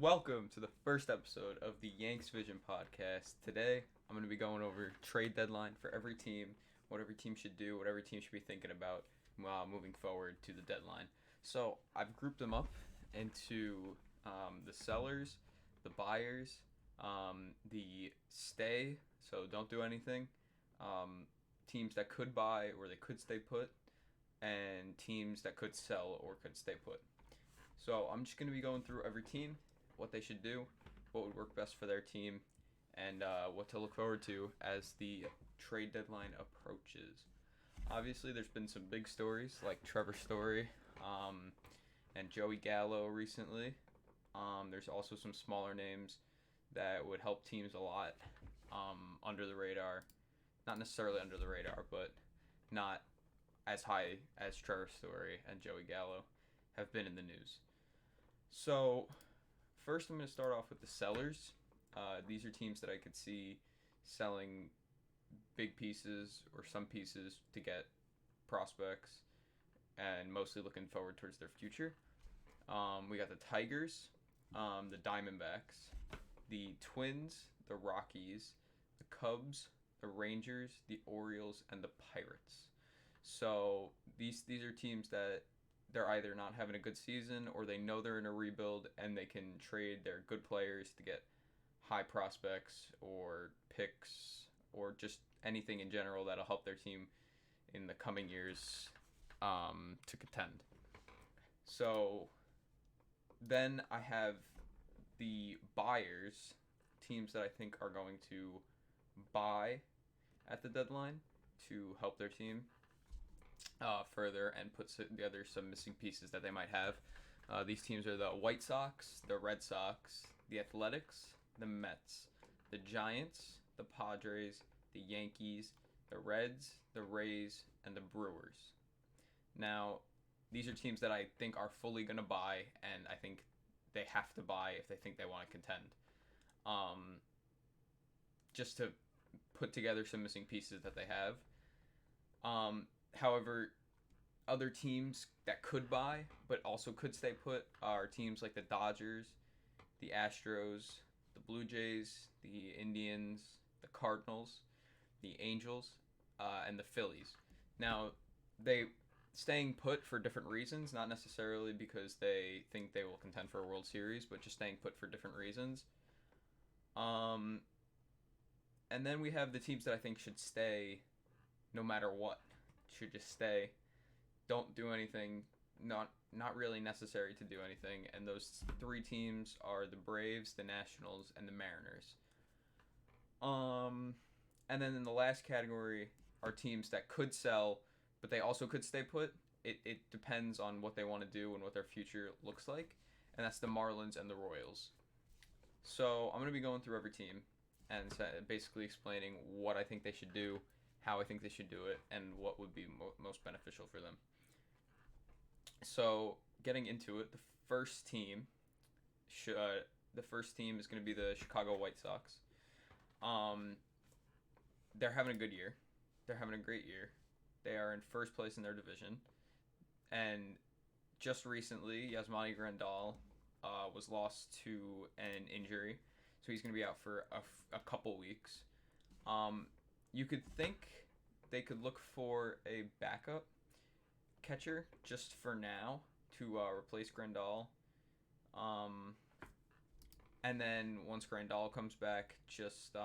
Welcome to the first episode of the yanksvision podcast. Today, I'm going to be going over trade deadline for every team, what every team should do, what every team should be thinking about moving forward to the deadline. So, I've grouped them up into the sellers, the buyers, the stay, so don't do anything, teams that could buy or they could stay put, and teams that could sell or could stay put. So I'm just going to be going through every team, what they should do, what would work best for their team, and what to look forward to as the trade deadline approaches. Obviously, there's been some big stories like Trevor Story and Joey Gallo recently. There's also some smaller names that would help teams a lot under the radar. Not necessarily under the radar, but not as high as Trevor Story and Joey Gallo have been in the news. So, first I'm going to start off with the sellers. These are teams that I could see selling big pieces or some pieces to get prospects and mostly looking forward towards their future. We got the Tigers, the Diamondbacks, the Twins, the Rockies, the Cubs, the Rangers, the Orioles, and the Pirates. So these are teams that they're either not having a good season or they know they're in a rebuild and they can trade their good players to get high prospects or picks or just anything in general that'll help their team in the coming years to contend. So then I have the buyers, teams that I think are going to buy at the deadline to help their team further and put together some missing pieces that they might have. These teams are the White Sox, the Red Sox, the Athletics, the Mets, the Giants, the Padres, the Yankees, the Reds, the Rays, and the Brewers. Now, these are teams that I think are fully going to buy, and I think they have to buy if they think they want to contend. Just to put together some missing pieces that they have. However, other teams that could buy but also could stay put are teams like the Dodgers, the Astros, the Blue Jays, the Indians, the Cardinals, the Angels, and the Phillies. Now, they staying put for different reasons, not necessarily because they think they will contend for a World Series, but just staying put for different reasons. And then we have the teams that I think should stay no matter what. Should just stay. Don't do anything. Not really necessary to do anything. And those three teams are the Braves, the Nationals, and the Mariners. And then in the last category are teams that could sell, but they also could stay put. It depends on what they want to do and what their future looks like. And that's the Marlins and the Royals. So I'm going to be going through every team and basically explaining what I think they should do, how I think they should do it, and what would be most beneficial for them. So, getting into it, the first team is going to be the Chicago White Sox. They're having a good year. They're having a great year. They are in first place in their division. And just recently, Yasmani Grandal was lost to an injury, so he's going to be out for a couple weeks. You could think they could look for a backup catcher just for now to replace Grandal. And then once Grandal comes back, just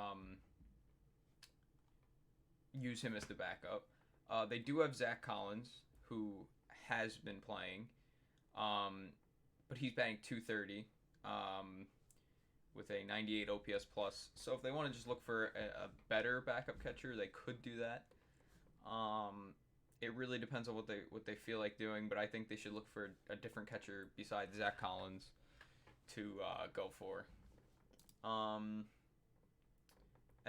use him as the backup. They do have Zach Collins, who has been playing, but he's batting .230 with a 98 OPS plus. So if they want to just look for a better backup catcher, they could do that. It really depends on what they feel like doing, but I think they should look for a different catcher besides Zach Collins to go for. And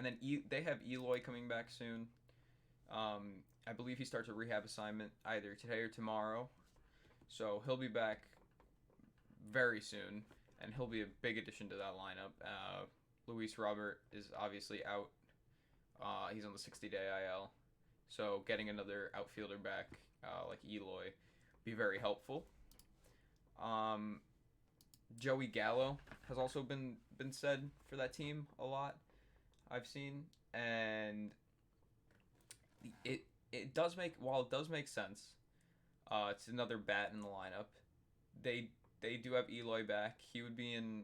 then they have Eloy coming back soon. I believe he starts a rehab assignment either today or tomorrow. So he'll be back very soon, and he'll be a big addition to that lineup. Luis Robert is obviously out. He's on the 60-day IL. So getting another outfielder back like Eloy be very helpful. Joey Gallo has also been said for that team a lot. I've seen, and it it does make while it does make sense. It's another bat in the lineup. They they do have Eloy back. He would be in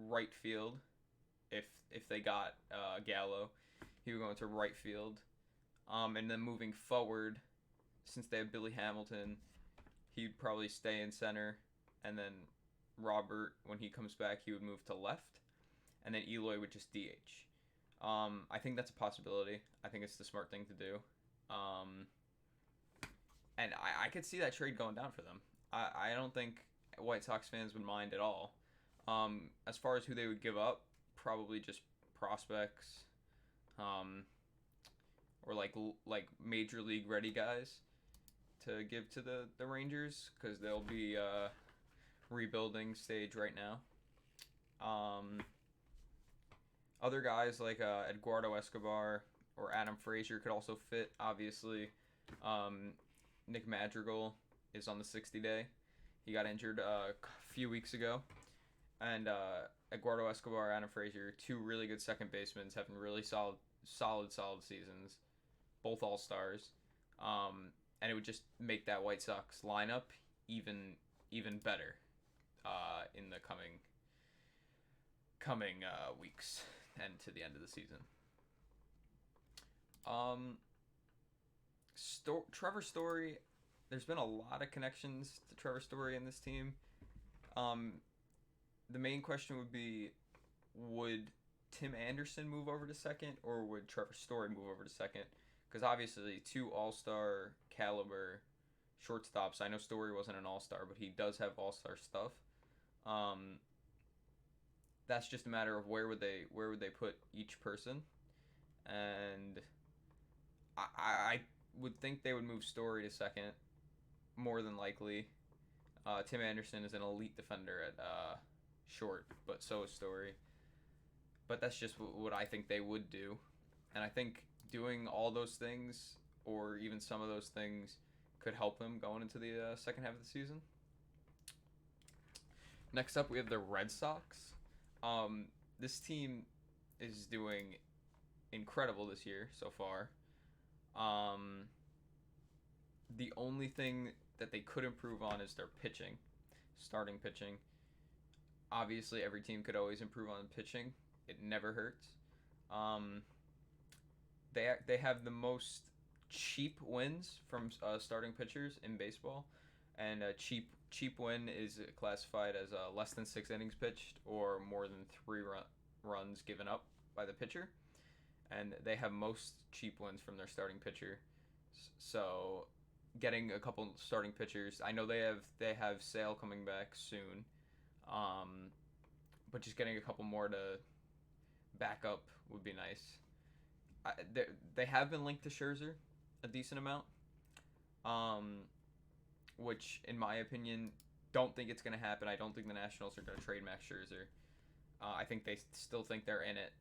right field if they got Gallo. He would go into right field. And then moving forward, since they have Billy Hamilton, he'd probably stay in center, and then Robert, when he comes back, he would move to left, and then Eloy would just DH. I think that's a possibility. I think it's the smart thing to do. And I could see that trade going down for them. I don't think White Sox fans would mind at all. As far as who they would give up, probably just prospects, or like major league ready guys to give to the Rangers, because they'll be rebuilding stage right now. Other guys like Eduardo Escobar or Adam Frazier could also fit. Obviously, Nick Madrigal is on the 60-day. He got injured a few weeks ago. And Eduardo Escobar, Adam Frazier, two really good second basemen, having really solid seasons, both all-stars. And it would just make that White Sox lineup even better in the coming weeks and to the end of the season. Trevor Story, there's been a lot of connections to Trevor Story in this team. The main question would be, would Tim Anderson move over to second, or would Trevor Story move over to second? Because obviously, two all-star caliber shortstops. I know Story wasn't an all-star, but he does have all-star stuff. That's just a matter of where would they put each person, and I would think they would move Story to second, more than likely. Tim Anderson is an elite defender at short, but so is Story. But that's just what I think they would do, and I think doing all those things, or even some of those things, could help them going into the second half of the season. Next up, we have the Red Sox. This team is doing incredible this year so far. The only thing that they could improve on is their pitching, starting pitching. Obviously, every team could always improve on pitching. It never hurts. They have the most cheap wins from starting pitchers in baseball, and a cheap win is classified as less than 6 innings pitched or more than 3 runs given up by the pitcher, and they have most cheap wins from their starting pitcher. So getting a couple starting pitchers, I know they have Sale coming back soon, but just getting a couple more to back up would be nice. They have been linked to Scherzer a decent amount, which in my opinion, don't think it's going to happen. I don't think the Nationals are going to trade Max Scherzer. I think they still think they're in it.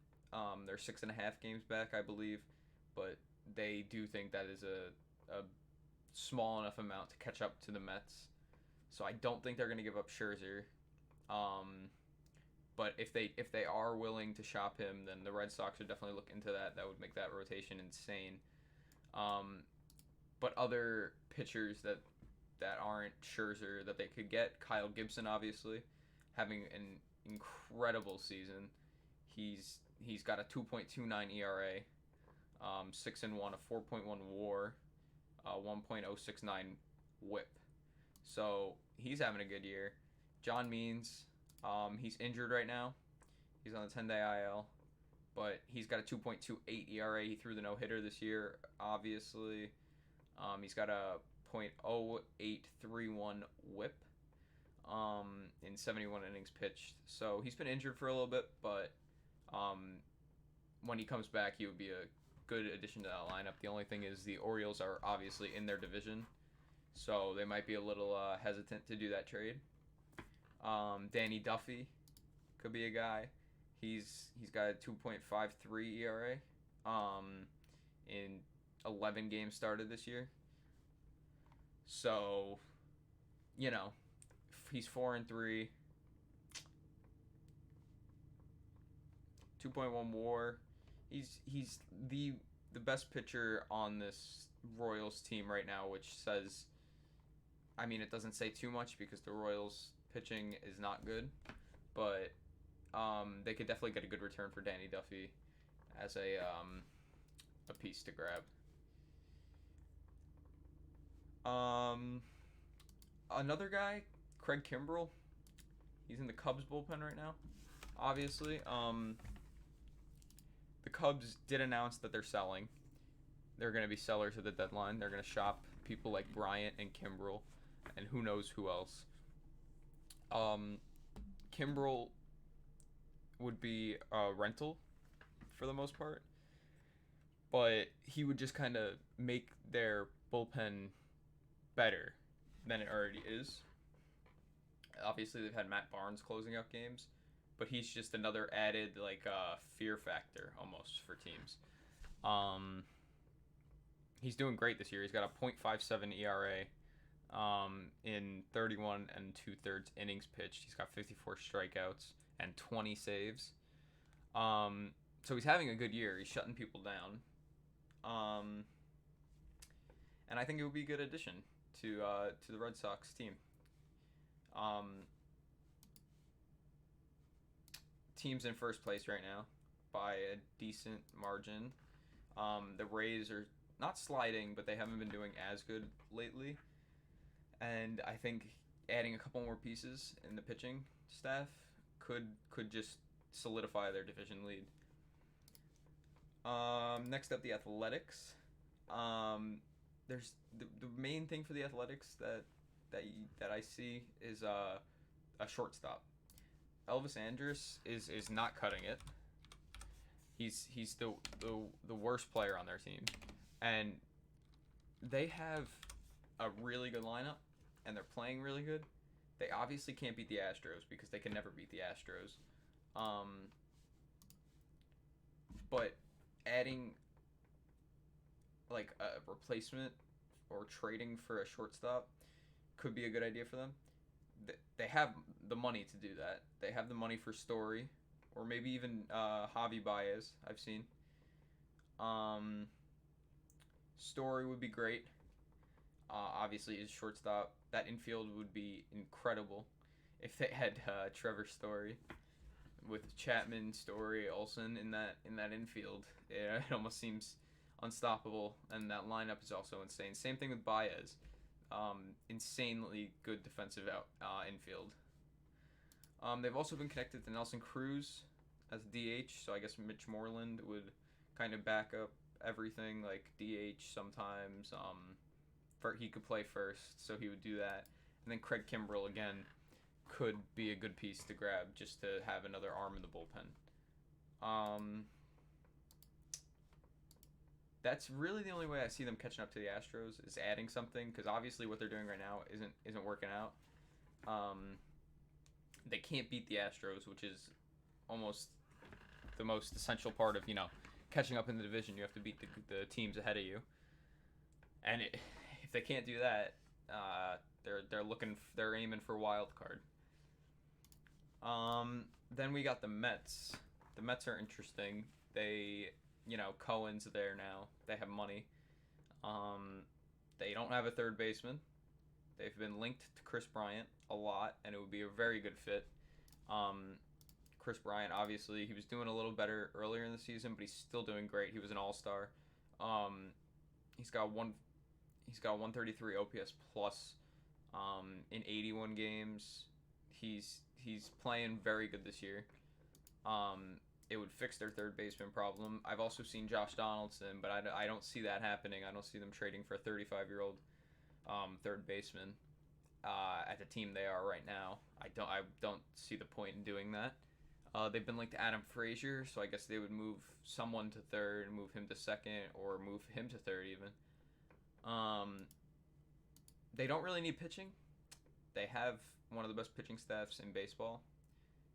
They're 6.5 games back, I believe, but they do think that is a small enough amount to catch up to the Mets. So I don't think they're going to give up Scherzer. But if they are willing to shop him, then the Red Sox would definitely look into that. That would make that rotation insane. But other pitchers that aren't Scherzer that they could get, Kyle Gibson obviously, having an incredible season. He's got a 2.29 ERA, 6-1, a 4.1 WAR, 1.069 WHIP. So he's having a good year. John Means, he's injured right now. He's on the 10-day IL, but he's got a 2.28 ERA. He threw the no-hitter this year, obviously. He's got a .0831 WHIP in 71 innings pitched. So he's been injured for a little bit, but when he comes back, he would be a good addition to that lineup. The only thing is the Orioles are obviously in their division, so they might be a little hesitant to do that trade. Danny Duffy could be a guy. He's got a 2.53 ERA in 11 games started this year. So, he's 4-3. 2.1 WAR. He's the best pitcher on this Royals team right now, which says, I mean, it doesn't say too much because the Royals pitching is not good, but they could definitely get a good return for Danny Duffy as a piece to grab. Another guy, Craig Kimbrell. He's in the Cubs bullpen right now. Obviously, the Cubs did announce that they're selling. They're going to be sellers at the deadline. They're going to shop people like Bryant and Kimbrell, and who knows who else. Kimbrell would be a rental for the most part, but he would just kind of make their bullpen better than it already is. Obviously, they've had Matt Barnes closing out games, but he's just another added fear factor almost for teams. He's doing great this year. He's got a .57 ERA in 31 and 2/3 innings pitched. He's got 54 strikeouts and 20 saves. So he's having a good year. He's shutting people down. And I think it would be a good addition to the Red Sox team. Team's in first place right now by a decent margin. The Rays are not sliding, but they haven't been doing as good lately. And I think adding a couple more pieces in the pitching staff could just solidify their division lead. Next up, the Athletics. There's the main thing for the Athletics that I see is a shortstop. Elvis Andrus is not cutting it. He's the worst player on their team, and they have a really good lineup, and they're playing really good. They obviously can't beat the Astros because they can never beat the Astros. But adding like a replacement or trading for a shortstop could be a good idea for them. They have the money to do that. They have the money for Story, or maybe even Javi Baez. I've seen. Story would be great. Obviously, his shortstop. That infield would be incredible if they had Trevor Story with Chapman, Story, Olsen in that infield. It almost seems unstoppable, and that lineup is also insane. Same thing with Baez. Insanely good defensive infield. They've also been connected to Nelson Cruz as DH, so I guess Mitch Moreland would kind of back up everything, like DH sometimes. He could play first, so he would do that. And then Craig Kimbrell, again, could be a good piece to grab just to have another arm in the bullpen. That's really the only way I see them catching up to the Astros is adding something, because obviously what they're doing right now isn't working out. They can't beat the Astros, which is almost the most essential part of catching up in the division. You have to beat the teams ahead of you, and if they can't do that, they're aiming for wild card. Then we got the Mets. The Mets are interesting. They Cohen's there now. They have money. They don't have a third baseman. They've been linked to Chris Bryant a lot, and it would be a very good fit. Chris Bryant, obviously, he was doing a little better earlier in the season, but he's still doing great. He was an all-star. He's got 133 OPS plus in 81 games. He's playing very good this year. It would fix their third baseman problem. I've also seen Josh Donaldson, but I don't see that happening. I don't see them trading for a 35-year-old third baseman at the team they are right now. I don't see the point in doing that. They've been linked to Adam Frazier, so I guess they would move someone to third and move him to second, or move him to third even. They don't really need pitching. They have one of the best pitching staffs in baseball,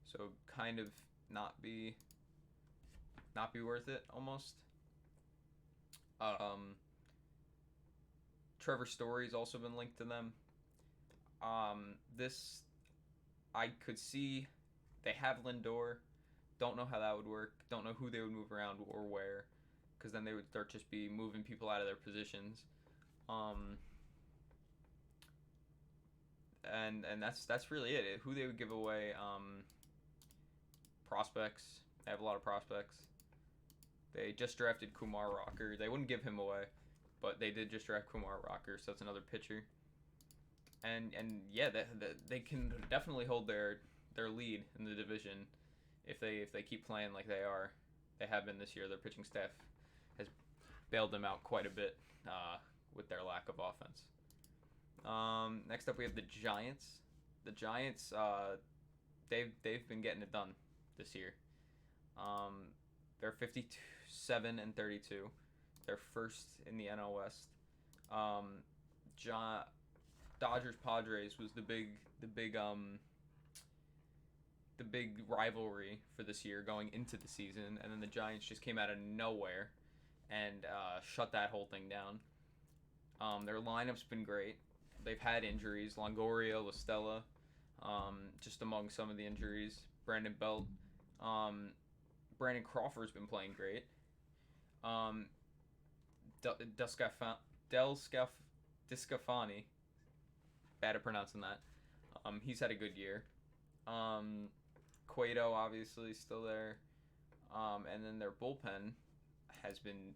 so kind of not be worth it almost. Trevor Story's also been linked to them. This I could see. They have Lindor. Don't know how that would work. Don't know who they would move around or where, because then they would start just be moving people out of their positions. Um, and that's really it. Who they would give away. Prospects. They have a lot of prospects. They just drafted Kumar Rocker. They wouldn't give him away, but they did just draft Kumar Rocker, so that's another pitcher. And yeah, they can definitely hold their lead in the division if they keep playing like they have been this year. Their pitching staff has bailed them out quite a bit with their lack of offense. Next up, we have the Giants. The Giants, they've been getting it done this year. They're 57-32. They're first in the NL West. Dodgers Padres was the big rivalry for this year going into the season, and then the Giants just came out of nowhere and shut that whole thing down. Their lineup's been great. They've had injuries, Longoria, La Stella, just among some of the injuries. Brandon Belt, Brandon Crawford's been playing great. Discafani, bad at pronouncing that. He's had a good year. Cueto obviously still there. And then their bullpen has been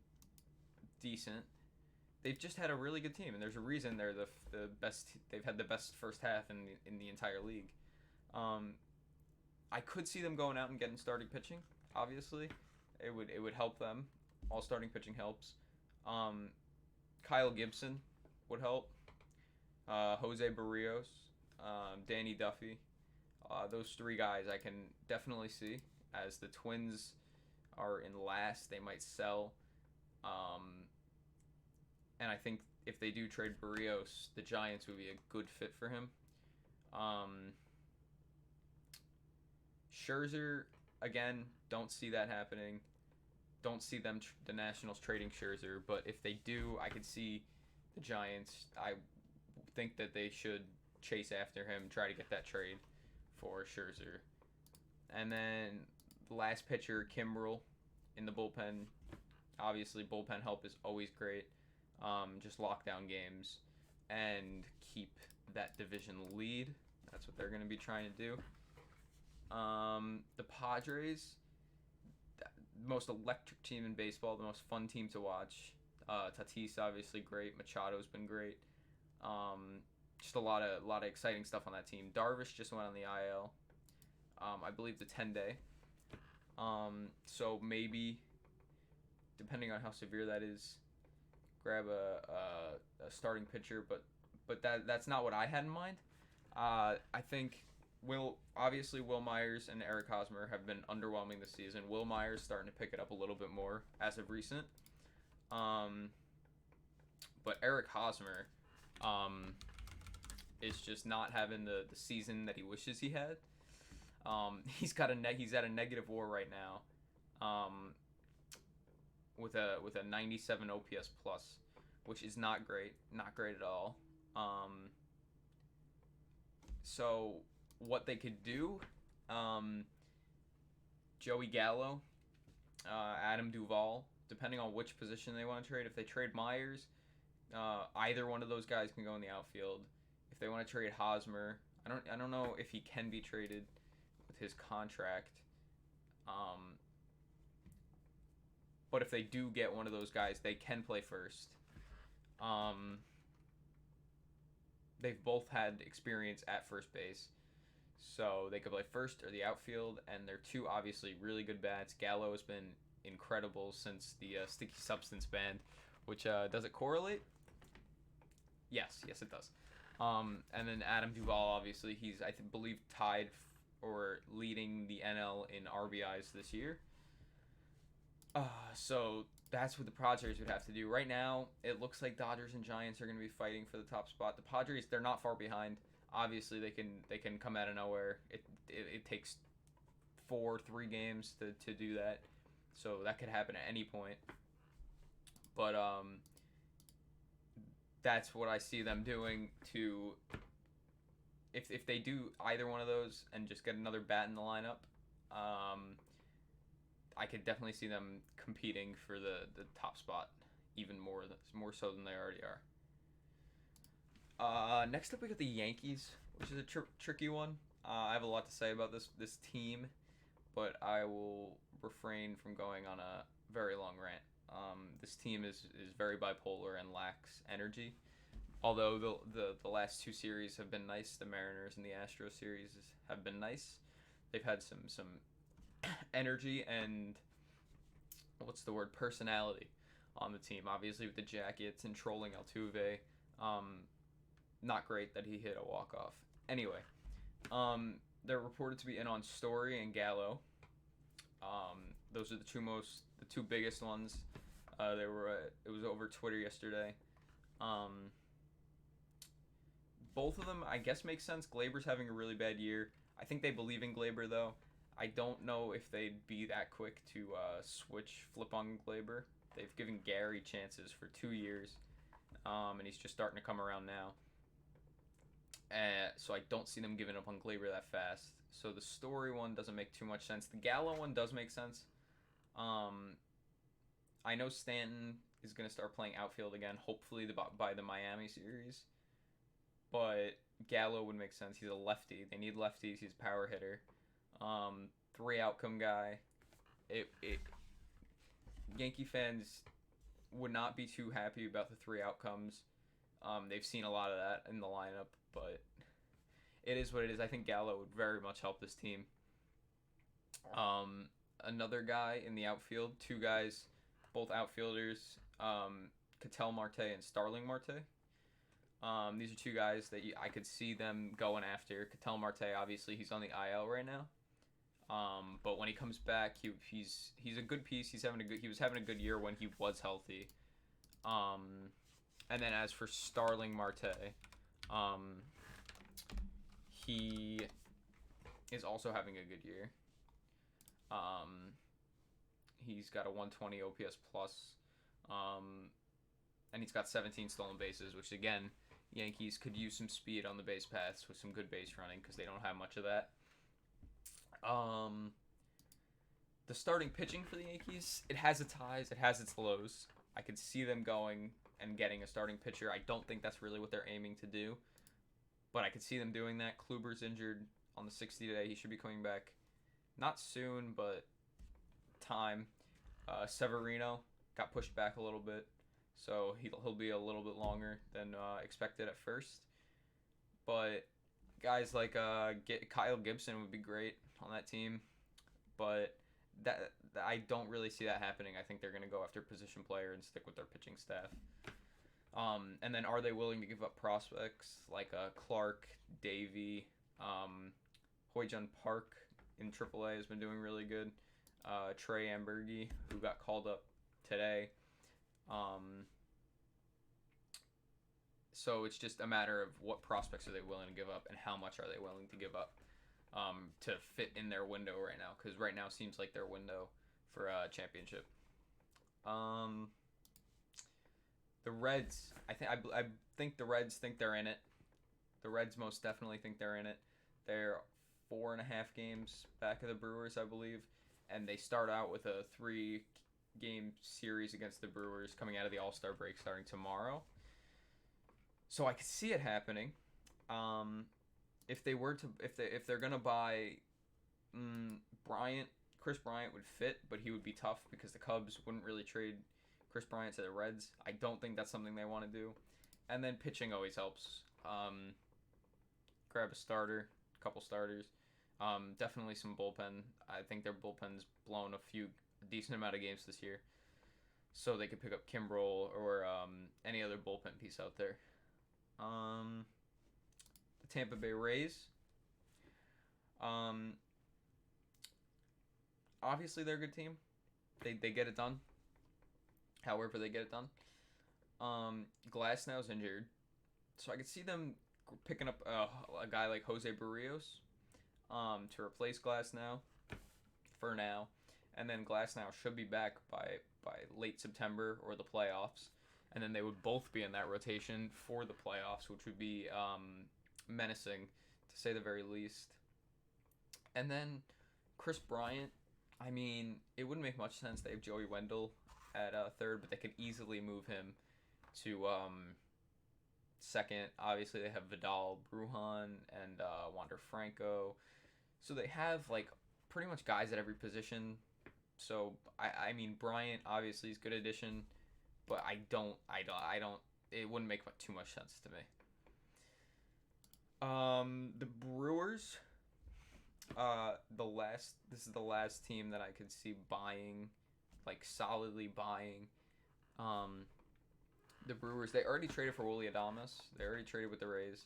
decent. They've just had a really good team, and there's a reason they're the best. They've had the best first half in the entire league. I could see them going out and getting starting pitching. Obviously, it would help them. All starting pitching helps. Kyle Gibson would help. Jose Barrios, Danny Duffy. Those three guys I can definitely see. As the Twins are in last, they might sell. And I think if they do trade Barrios, the Giants would be a good fit for him. Scherzer, again, don't see that happening. Don't see them, the Nationals, trading Scherzer. But if they do, I could see the Giants. I think that they should chase after him, try to get that trade for Scherzer. And then the last pitcher, Kimbrel, in the bullpen. Obviously, bullpen help is always great. Just lock down games and keep that division lead. That's what they're going to be trying to do. The Padres, the most electric team in baseball, the most fun team to watch. Tatis obviously great. Machado's been great. Just a lot of exciting stuff on that team. Darvish just went on the IL. I believe the 10-day. So maybe, depending on how severe that is, grab a starting pitcher. But that's not what I had in mind. I think Will Myers and Eric Hosmer have been underwhelming this season. Will Myers starting to pick it up a little bit more as of recent. But Eric Hosmer is just not having the season that he wishes he had. He's at a negative WAR right now, with a 97 OPS plus, which is not great at all. So what they could do, Joey Gallo, Adam Duvall, depending on which position they want to trade. If they trade Myers, either one of those guys can go in the outfield. If they want to trade Hosmer, I don't know if he can be traded with his contract. But if they do get one of those guys, they can play first. They've both had experience at first base, so they could play first or the outfield, and they're two obviously really good bats. Gallo has been incredible since the sticky substance ban, which does it correlate? Yes, it does. And then Adam Duvall, obviously, he's believe tied or leading the NL in RBIs this year. So that's what the Padres would have to do. Right now, it looks like Dodgers and Giants are going to be fighting for the top spot. The Padres, they're not far behind. Obviously, they can come out of nowhere. It takes 3 games to do that, so that could happen at any point. But that's what I see them doing to. If they do either one of those and just get another bat in the lineup, I could definitely see them competing for the top spot even more so than they already are. Next up we got the Yankees, which is a tricky one. I have a lot to say about this team, but I will refrain from going on a very long rant. This team is very bipolar and lacks energy. Although the last two series have been nice, the Mariners and the Astros series have been nice. They've had some energy and what's the word, personality on the team. Obviously with the Jackets and trolling Altuve. Not great that he hit a walk-off. Anyway, they're reported to be in on Story and Gallo. Those are the two biggest ones. It was over Twitter yesterday. Both of them, I guess, make sense. Glaber's having a really bad year. I think they believe in Glaber, though. I don't know if they'd be that quick to flip on Glaber. They've given Gary chances for 2 years, and he's just starting to come around now. So I don't see them giving up on Glaber that fast. So the Story one doesn't make too much sense. The Gallo one does make sense. I know Stanton is going to start playing outfield again, hopefully by the Miami series. But Gallo would make sense. He's a lefty. They need lefties. He's a power hitter. 3 outcome guy. Yankee fans would not be too happy about the 3 outcomes. They've seen a lot of that in the lineup, but it is what it is. I think Gallo would very much help this team. Another guy in the outfield, 2 guys, both outfielders, Ketel Marte and Starling Marte. These are 2 guys that I could see them going after. Ketel Marte, obviously, he's on the IL right now. But when he comes back, he's a good piece. He was having a good year when he was healthy. And then as for Starling Marte, he is also having a good year. He's got a 120 OPS plus, and he's got 17 stolen bases, which again, Yankees could use some speed on the base paths with some good base running because they don't have much of that. The starting pitching for the Yankees, it has its highs, it has its lows. I could see them going and getting a starting pitcher. I don't think that's really what they're aiming to do, but I could see them doing that. Kluber's injured on the 60 today. He should be coming back not soon, but time. Severino got pushed back a little bit, so he'll be a little bit longer than expected at first. But guys like Kyle Gibson would be great on that team, but that I don't really see that happening. I think they're going to go after position player and stick with their pitching staff. And then are they willing to give up prospects like Clark, Davey, Hoyjun Park in AAA has been doing really good. Trey Ambergy, who got called up today. So it's just a matter of what prospects are they willing to give up and how much are they willing to give up to fit in their window right now. Because right now seems like their window for a championship. The Reds, I think the Reds think they're in it. The Reds most definitely think they're in it. They're 4.5 games back of the Brewers, I believe. And they start out with a 3-game series against the Brewers coming out of the All-Star break starting tomorrow. So I could see it happening. If they're gonna buy Bryant, Chris Bryant would fit, but he would be tough because the Cubs wouldn't really trade Chris Bryant to the Reds. I don't think that's something they want to do. And then pitching always helps. Grab a couple starters. Definitely some bullpen. I think their bullpen's blown a decent amount of games this year. So they could pick up Kimbrel or any other bullpen piece out there. The Tampa Bay Rays. Obviously they're a good team. They get it done. However they get it done. Glasnow's injured. So I could see them picking up a guy like Jose Barrios to replace Glasnow for now. And then Glasnow should be back by late September or the playoffs. And then they would both be in that rotation for the playoffs, which would be menacing, to say the very least. And then Chris Bryant, I mean, it wouldn't make much sense. They have Joey Wendell at third, but they could easily move him to second. Obviously, they have Vidal, Brujan, and Wander Franco. So they have like pretty much guys at every position. So I mean, Bryant obviously is a good addition, but I don't. It wouldn't make too much sense to me. The Brewers. This is the last team that I could see buying, like solidly buying. Um, the Brewers. They already traded for Willie Adames. They already traded with the Rays.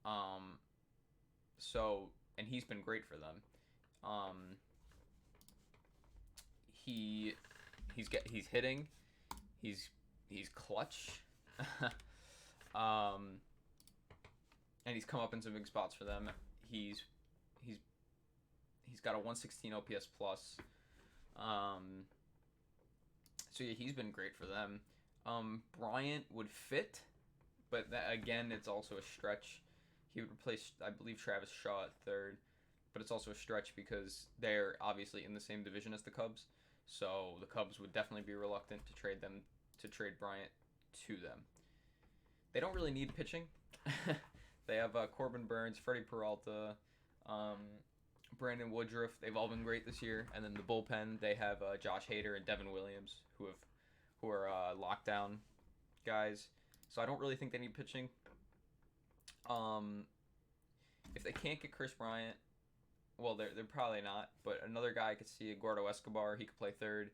Um, so and he's been great for them. Um, he he's hitting. He's he's clutch. um, and he's come up in some big spots for them. He's he's got a 116 OPS plus. Um, so yeah, he's been great for them. Bryant would fit, but that, again, it's also a stretch. He would replace, I believe, Travis Shaw at third, but it's also a stretch because they're obviously in the same division as the Cubs. So the Cubs would definitely be reluctant to trade Bryant to them. They don't really need pitching. They have Corbin Burns, Freddie Peralta, um, Brandon Woodruff. They've all been great this year. And then the bullpen, they have Josh Hader and Devin Williams, who are lockdown guys. So I don't really think they need pitching. If they can't get Chris Bryant, well, they're probably not. But another guy I could see, Eduardo Escobar. He could play third.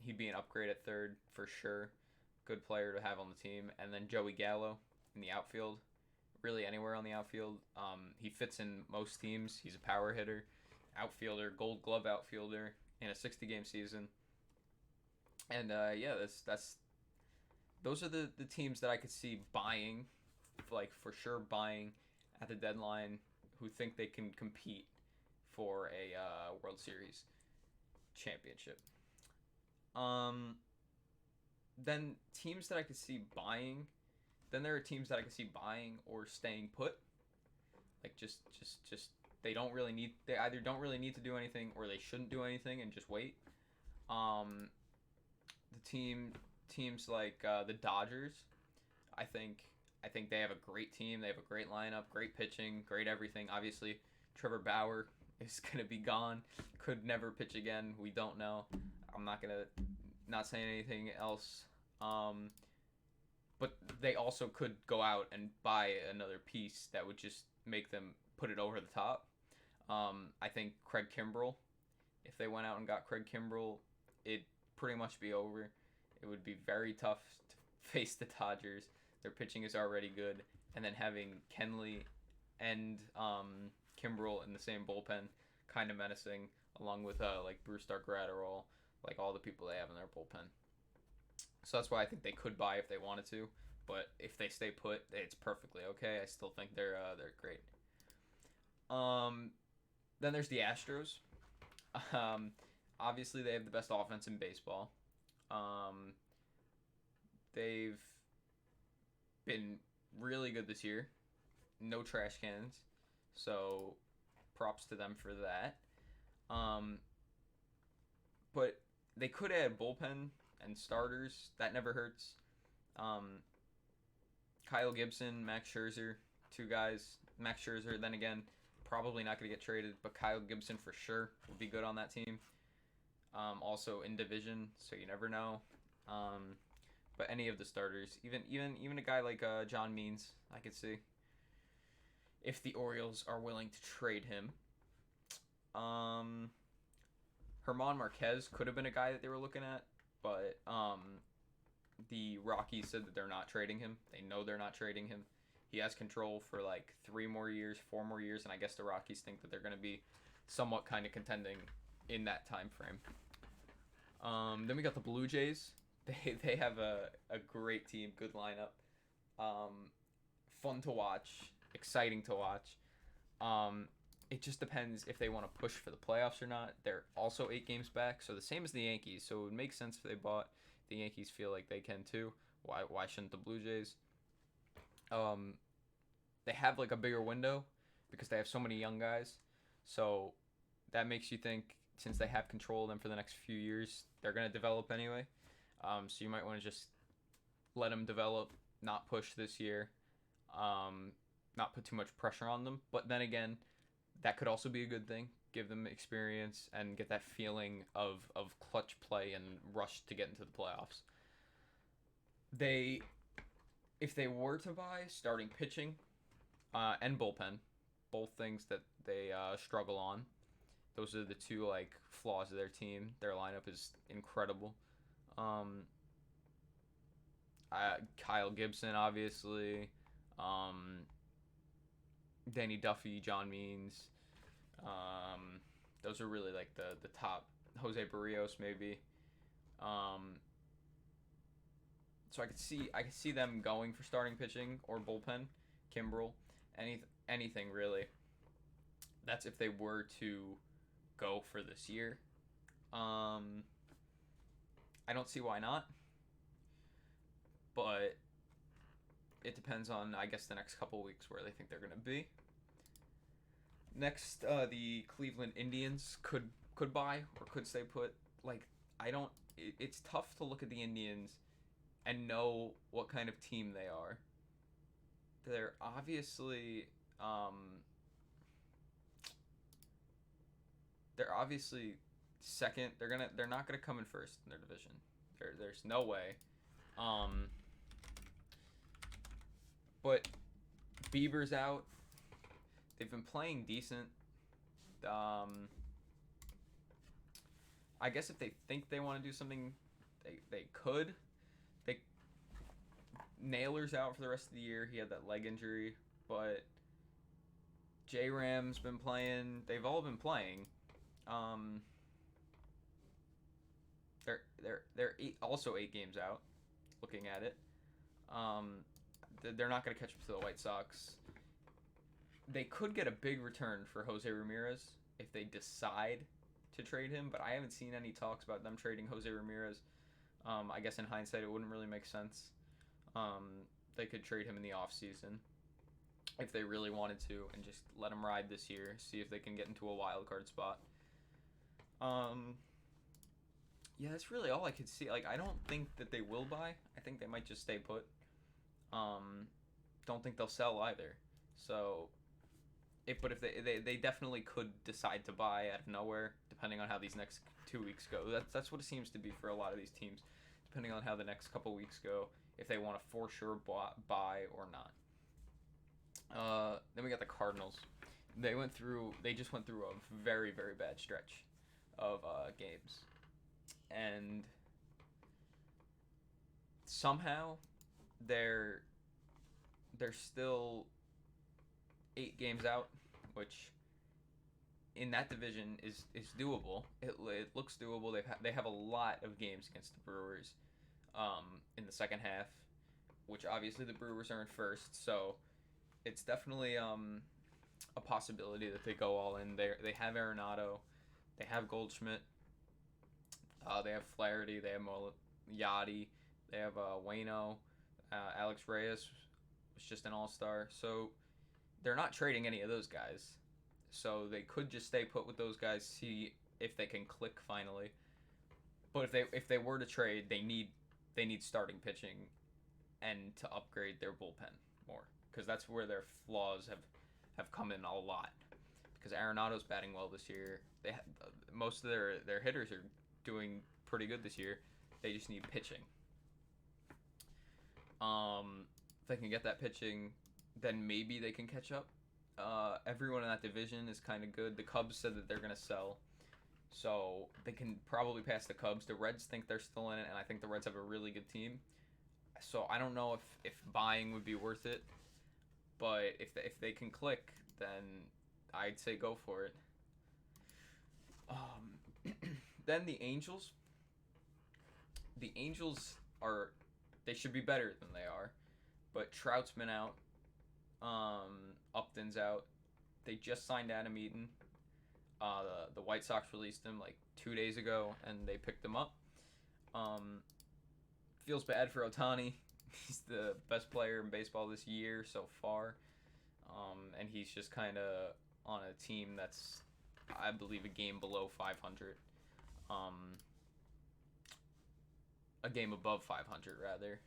He'd be an upgrade at third for sure. Good player to have on the team. And then Joey Gallo in the outfield. Really anywhere on the outfield. He fits in most teams. He's a power hitter, outfielder, Gold Glove outfielder in a 60-game season. And yeah, that's those are the teams that I could see buying, like for sure buying at the deadline, who think they can compete for a World Series championship. Then teams that I could see buying. Then there are teams that I could see buying or staying put. Like just they don't really need. They either don't really need to do anything or they shouldn't do anything and just wait. Teams like the Dodgers. I think they have a great team. They have a great lineup, great pitching, great everything. Obviously, Trevor Bauer is gonna be gone. Could never pitch again. We don't know. I'm not saying anything else. But they also could go out and buy another piece that would just make them put it over the top. I think Craig Kimbrell. If they went out and got Craig Kimbrell, it'd pretty much be over. It would be very tough to face the Dodgers. Their pitching is already good, and then having Kenley and Kimbrell in the same bullpen, kind of menacing, along with like Brusdar Graterol, like all the people they have in their bullpen. So that's why I think they could buy if they wanted to, but if they stay put, it's perfectly okay. I still think they're great. Then there's the Astros. Obviously they have the best offense in baseball. They've been really good this year. No trash cans, so props to them for that. But they could add bullpen and starters. That never hurts. Kyle Gibson, Max Scherzer, two guys. Max Scherzer, then again, probably not going to get traded, but Kyle Gibson for sure would be good on that team. Also in division, so you never know. But any of the starters, even a guy like John Means, I could see if the Orioles are willing to trade him. Herman Marquez could have been a guy that they were looking at, but the Rockies said that they're not trading him. They know they're not trading him. He has control for like 3 more years, 4 more years, and I guess the Rockies think that they're going to be somewhat kind of contending in that time frame. Then we got the Blue Jays. They have a great team, good lineup, fun to watch, exciting to watch. It just depends if they want to push for the playoffs or not. They're also 8 games back, so the same as the Yankees. So it would make sense if they bought. The Yankees feel like they can too. Why shouldn't the Blue Jays? They have like a bigger window because they have so many young guys. So that makes you think, since they have control of them for the next few years, they're going to develop anyway. So you might want to just let them develop, not push this year, not put too much pressure on them. But then again, that could also be a good thing. Give them experience and get that feeling of clutch play and rush to get into the playoffs. If they were to buy starting pitching and bullpen, both things that they struggle on. Those are the two flaws of their team. Their lineup is incredible. Kyle Gibson, obviously. Danny Duffy, John Means. Those are really the top. Jose Barrios, maybe. So I could see them going for starting pitching or bullpen, Kimbrel, anything really. That's if they were to go for this year. I don't see why not, but it depends on, I guess, the next couple weeks where they think they're going to be. Next, the Cleveland Indians could buy or could stay put. It's tough to look at the Indians and know what kind of team they are. They're obviously second. They're not gonna come in first in their division. There's no way. But Bieber's out. They've been playing decent. I guess if they think they want to do something, they could. Naylor's out for the rest of the year. He had that leg injury, but J-Ram's been playing. They've all been playing. They're also 8 games out. Looking at it, they're not going to catch up to the White Sox. They could get a big return for Jose Ramirez if they decide to trade him, but I haven't seen any talks about them trading Jose Ramirez. I guess in hindsight, it wouldn't really make sense. They could trade him in the offseason if they really wanted to and just let him ride this year, see if they can get into a wild card spot. Yeah, that's really all I could see. I don't think that they will buy. I think they might just stay put. Don't think they'll sell either. So, if they definitely could decide to buy out of nowhere, depending on how these next 2 weeks go. That's what it seems to be for a lot of these teams, depending on how the next couple weeks go, if they want to for sure buy or not. Then we got the Cardinals. They just went through a very, very bad stretch of games, and somehow they're still 8 games out, which in that division is doable. It looks doable. They have a lot of games against the Brewers in the second half, which obviously the Brewers are in first, so it's definitely a possibility that they go all in. They have Arenado, they have Goldschmidt, they have Flaherty, they have Yachty, they have Waino, Alex Reyes was just an all-star, so they're not trading any of those guys. So they could just stay put with those guys, see if they can click finally. But if they were to trade, they need starting pitching and to upgrade their bullpen more, because that's where their flaws have come in a lot. Because Arenado's batting well this year. Most of their hitters are doing pretty good this year. They just need pitching. If they can get that pitching, then maybe they can catch up. Everyone in that division is kind of good. The Cubs said that they're going to sell, so they can probably pass the Cubs. The Reds think they're still in it, and I think the Reds have a really good team. So I don't know if buying would be worth it, but if they can click, then I'd say go for it. Then the Angels. The Angels they should be better than they are, but Trout's been out. Upton's out. They just signed Adam Eaton. The White Sox released him 2 days ago, and they picked him up. Feels bad for Ohtani. He's the best player in baseball this year so far, and he's just kind of on a team that's I believe, a game below 500. A game above 500 rather.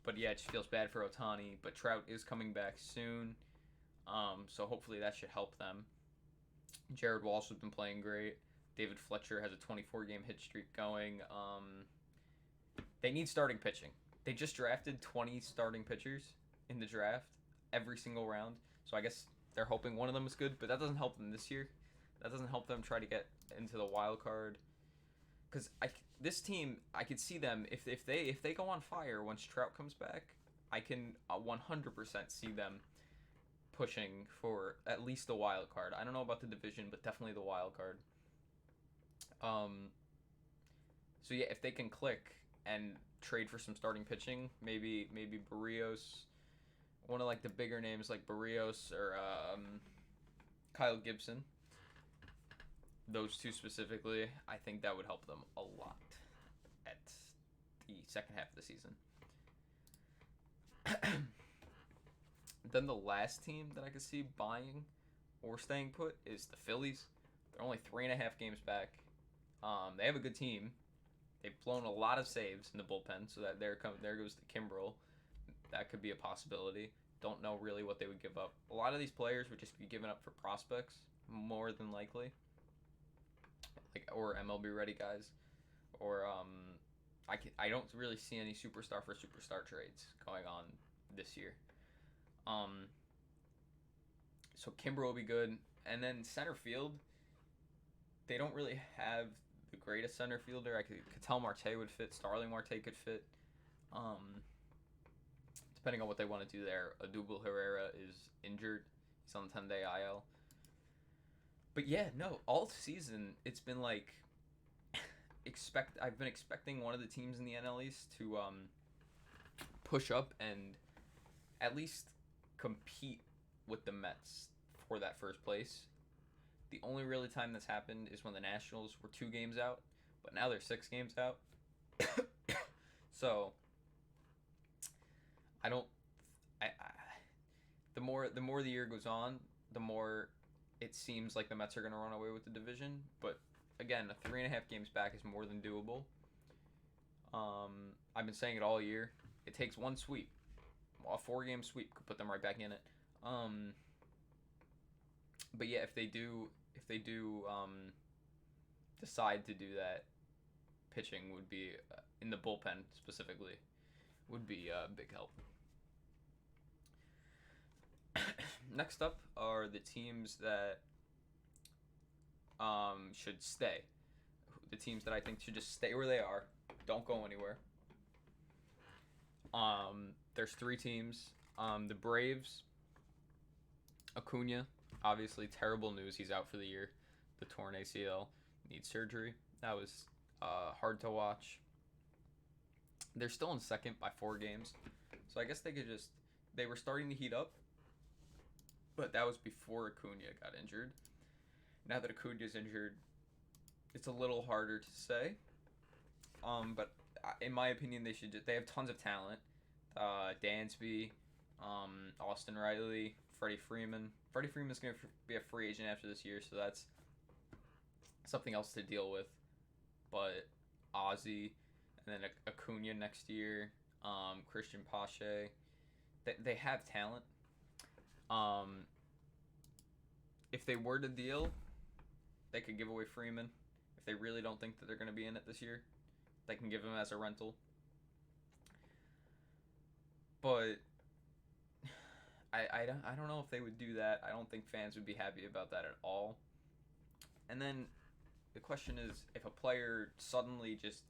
But yeah, it just feels bad for Ohtani. But Trout is coming back soon, so hopefully that should help them. Jared Walsh has been playing great. David Fletcher has a 24-game hit streak going. They need starting pitching. They just drafted 20 starting pitchers in the draft every single round. So I guess they're hoping one of them is good, but that doesn't help them this year. That doesn't help them try to get into the wild card. Because this team, I could see them if they go on fire once Trout comes back. I can 100% see them pushing for at least the wild card. I don't know about the division, but definitely the wild card. So yeah, if they can click and trade for some starting pitching, maybe Barrios, one of like the bigger names like Barrios or Kyle Gibson. Those two specifically, I think that would help them a lot at the second half of the season. Then the last team that I could see buying or staying put is the Phillies. They're only 3.5 games back. They have a good team. They've blown a lot of saves in the bullpen, so that there goes the Kimbrel. That could be a possibility. Don't know really what they would give up. A lot of these players would just be given up for prospects, more than likely, or MLB ready guys, or I don't really see any superstar for superstar trades going on this year. So Kimber will be good, and then center field, they don't really have the greatest center fielder. Ketel Marte would fit. Starling Marte could fit. Depending on what they want to do there. Odubel Herrera is injured. He's on the 10-day IL. But yeah, no, all season it's been like I've been expecting one of the teams in the NL East to push up and at least compete with the Mets for that first place. The only really time that's happened is when the Nationals were 2 games out, but now they're 6 games out. So the more the year goes on, the more it seems like the Mets are going to run away with the division. But again, 3.5 games back is more than doable. I've been saying it all year. It takes one sweep. A 4-game sweep could put them right back in it. But yeah, if they do decide to do that, pitching would be in the bullpen specifically would be a big help. Next up are the teams that should stay. The teams that I think should just stay where they are, don't go anywhere. There's 3 teams. The Braves, Acuna, obviously terrible news. He's out for the year. The torn ACL, needs surgery. That was hard to watch. They're still in second by 4 games. So I guess they were starting to heat up. But that was before Acuna got injured. Now that Acuna's injured, it's a little harder to say. But in my opinion, they have tons of talent. Dansby, Austin Riley, Freddie Freeman. Freddie Freeman's going to be a free agent after this year, so that's something else to deal with. But Ozzy, and then Acuna next year, Christian Pache, they have talent. If they were to deal, they could give away Freeman. If they really don't think that they're going to be in it this year, they can give him as a rental. But I don't know if they would do that. I don't think fans would be happy about that at all. And then the question is, if a player suddenly just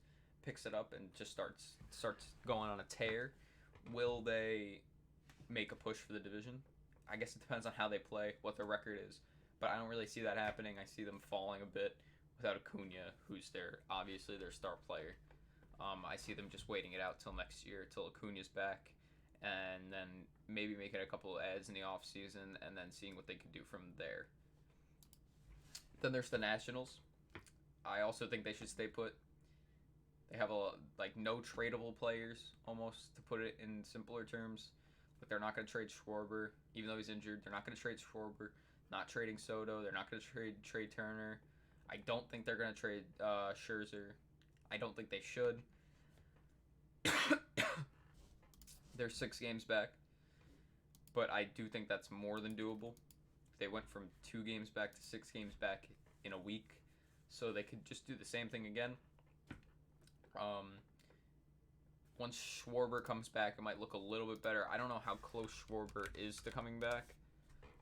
picks it up and just starts going on a tear, will they make a push for the division? I guess it depends on how they play, what their record is. But I don't really see that happening. I see them falling a bit without Acuna, who's obviously their star player. I see them just waiting it out till next year, till Acuna's back, and then maybe making a couple of adds in the offseason, and then seeing what they could do from there. Then there's the Nationals. I also think they should stay put. They have no tradable players, almost, to put it in simpler terms. But they're not going to trade Schwarber, even though he's injured. They're not going to trade Schwarber. Not trading Soto. They're not going to trade Trey Turner. I don't think they're going to trade Scherzer. I don't think they should. They're 6 games back, but I do think that's more than doable. They went from 2 games back to 6 games back in a week, so they could just do the same thing again. Once Schwarber comes back, it might look a little bit better. I don't know how close Schwarber is to coming back,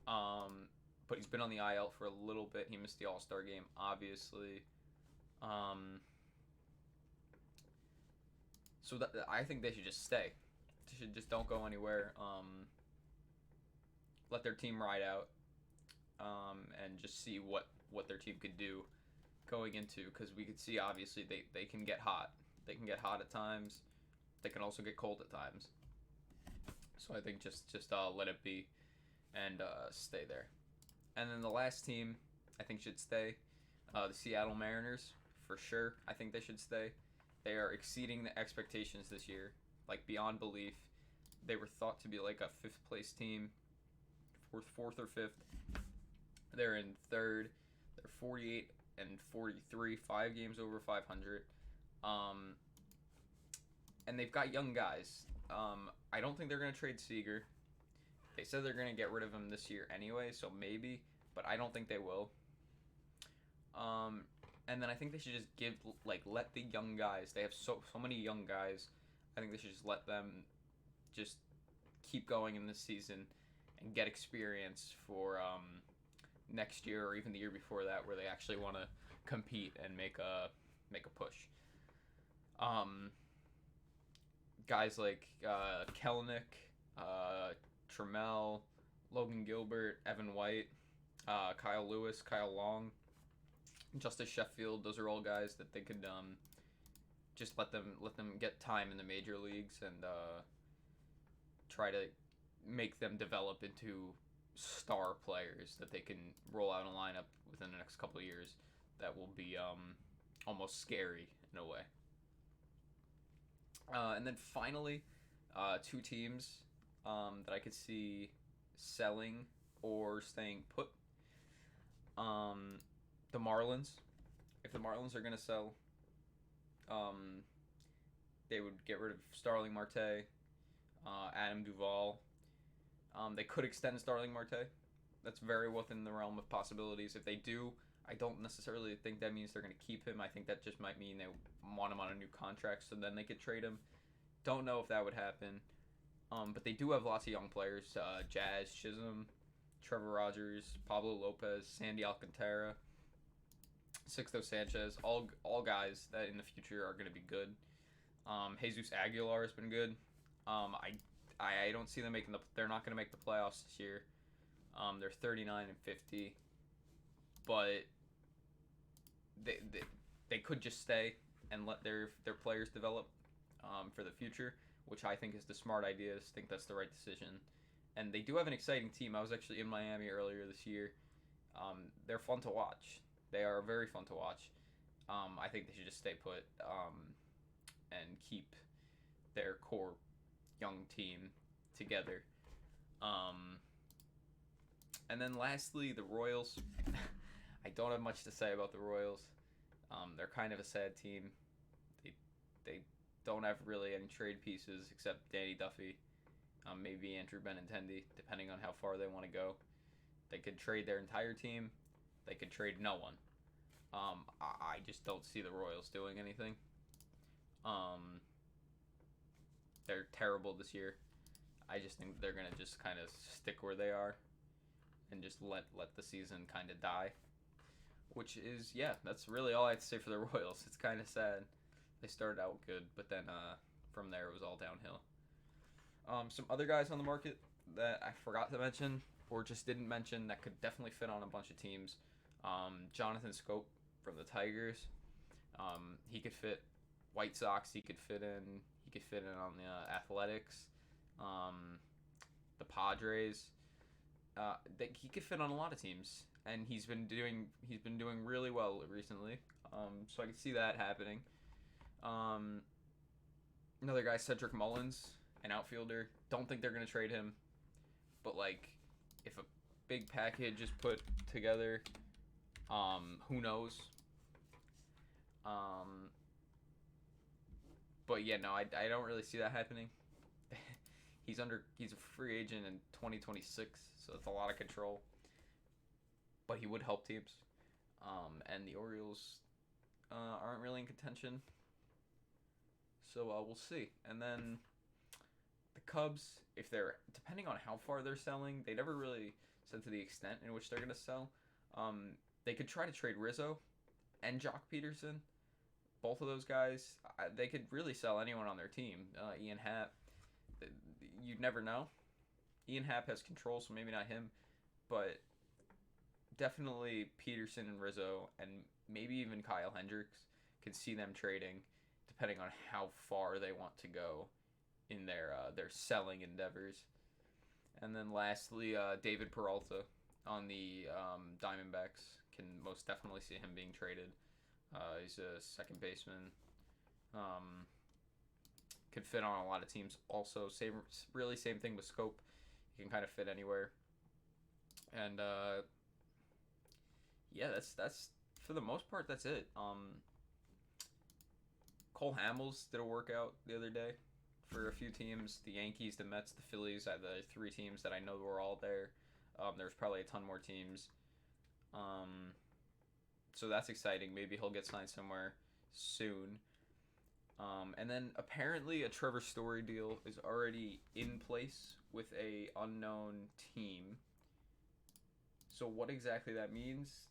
but he's been on the IL for a little bit. He missed the All-Star game, obviously. So I think they should just stay. They should just don't go anywhere. Let their team ride out, and just see what their team could do going into, because we could see obviously they can get hot. They can get hot at times. They can also get cold at times. So I think just let it be and stay there. And then the last team I think should stay, the Seattle Mariners, for sure. I think they should stay. They are exceeding the expectations this year, like beyond belief. They were thought to be like a 5th place team, fourth or 5th. They're in 3rd. They're 48 and 43, 5 games over 500. And they've got young guys. I don't think they're going to trade Seager. They said they're going to get rid of him this year anyway, so maybe, but I don't think they will. And then I think they should just let the young guys. They have so many young guys. I think they should just let them just keep going in this season and get experience for next year or even the year before that, where they actually want to compete and make a push. Guys like Kelenic, Trammell, Logan Gilbert, Evan White, Kyle Lewis, Kyle Long, Justice Sheffield. Those are all guys that they could just let them get time in the major leagues and try to make them develop into star players that they can roll out a lineup within the next couple of years that will be almost scary in a way. And then finally, 2 teams that I could see selling or staying put. The Marlins. If the Marlins are going to sell, they would get rid of Starling Marte, Adam Duvall. They could extend Starling Marte. That's very within the realm of possibilities. If they do, I don't necessarily think that means they're going to keep him. I think that just might mean they want him on a new contract, so then they could trade him. Don't know if that would happen. But they do have lots of young players. Jazz Chisholm, Trevor Rogers, Pablo Lopez, Sandy Alcantara, Sixto Sanchez, all guys that in the future are going to be good. Jesus Aguilar has been good. I don't see them making they're not going to make the playoffs this year. They're 39 and 50, but they could just stay and let their players develop for the future, which I think is the smart idea. I think that's the right decision. And they do have an exciting team. I was actually in Miami earlier this year. They're fun to watch. They are very fun to watch. I think they should just stay put and keep their core young team together. And then lastly, the Royals. I don't have much to say about the Royals. They're kind of a sad team. They don't have really any trade pieces except Danny Duffy, maybe Andrew Benintendi, depending on how far they want to go. They could trade their entire team. They could trade no one. I just don't see the Royals doing anything. They're terrible this year. I just think they're going to just kind of stick where they are and just let the season kind of die. Which is, yeah, that's really all I have to say for the Royals. It's kind of sad. They started out good, but then from there it was all downhill. Some other guys on the market that I forgot to mention or just didn't mention that could definitely fit on a bunch of teams. Jonathan Scope from the Tigers. He could fit White Sox. He could fit in on the Athletics, the Padres. He could fit on a lot of teams, and he's been doing really well recently. So I could see that happening. Another guy, Cedric Mullins, an outfielder. Don't think they're gonna trade him, but like if big package is put together. Who knows? Um, but yeah, no, I don't really see that happening. He's a free agent in 2026, so it's a lot of control. But he would help teams. And the Orioles aren't really in contention, so we'll see. And then the Cubs, if they're depending on how far they're selling, they never really said to the extent in which they're gonna sell. They could try to trade Rizzo and Jock Peterson. Both of those guys, they could really sell anyone on their team. Ian Happ, you'd never know. Ian Happ has control, so maybe not him, but definitely Peterson and Rizzo, and maybe even Kyle Hendricks. Could see them trading, depending on how far they want to go in their selling endeavors. And then lastly, David Peralta on the Diamondbacks. Can most definitely see him being traded. He's a second baseman. Could fit on a lot of teams. Also, same thing with Scope. He can kind of fit anywhere. And yeah, that's for the most part. That's it. Cole Hamels did a workout the other day for a few teams: the Yankees, the Mets, the Phillies. The three teams that I know were all there. There's probably a ton more teams. So that's exciting. Maybe he'll get signed somewhere soon. And then apparently a Trevor Story deal is already in place with a unknown team. So what exactly that means,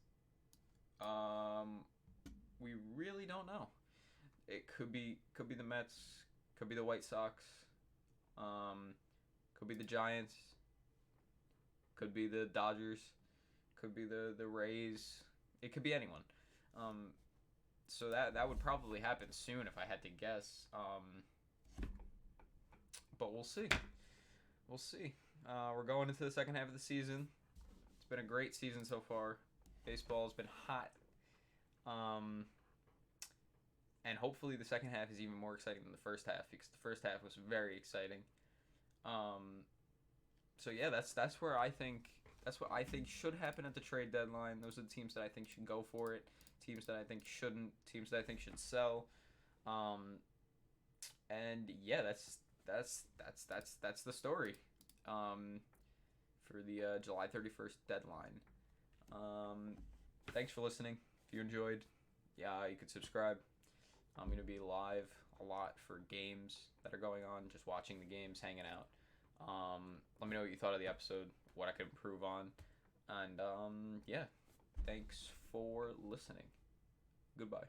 we really don't know. It could be the Mets, could be the White Sox, could be the Giants, could be the Dodgers, could be the Rays. It could be anyone. So that would probably happen soon if I had to guess. But we'll see. We'll see. We're going into the second half of the season. It's been a great season so far. Baseball has been hot. And hopefully the second half is even more exciting than the first half, because the first half was very exciting. So yeah, that's what I think should happen at the trade deadline. Those are the teams that I think should go for it. Teams that I think shouldn't. Teams that I think should sell. And yeah, that's the story. For the July 31st deadline. Thanks for listening. If you enjoyed, yeah, you could subscribe. I'm going to be live a lot for games that are going on, just watching the games, hanging out. Let me know what you thought of the episode, what I could improve on. And yeah, thanks for listening. Goodbye.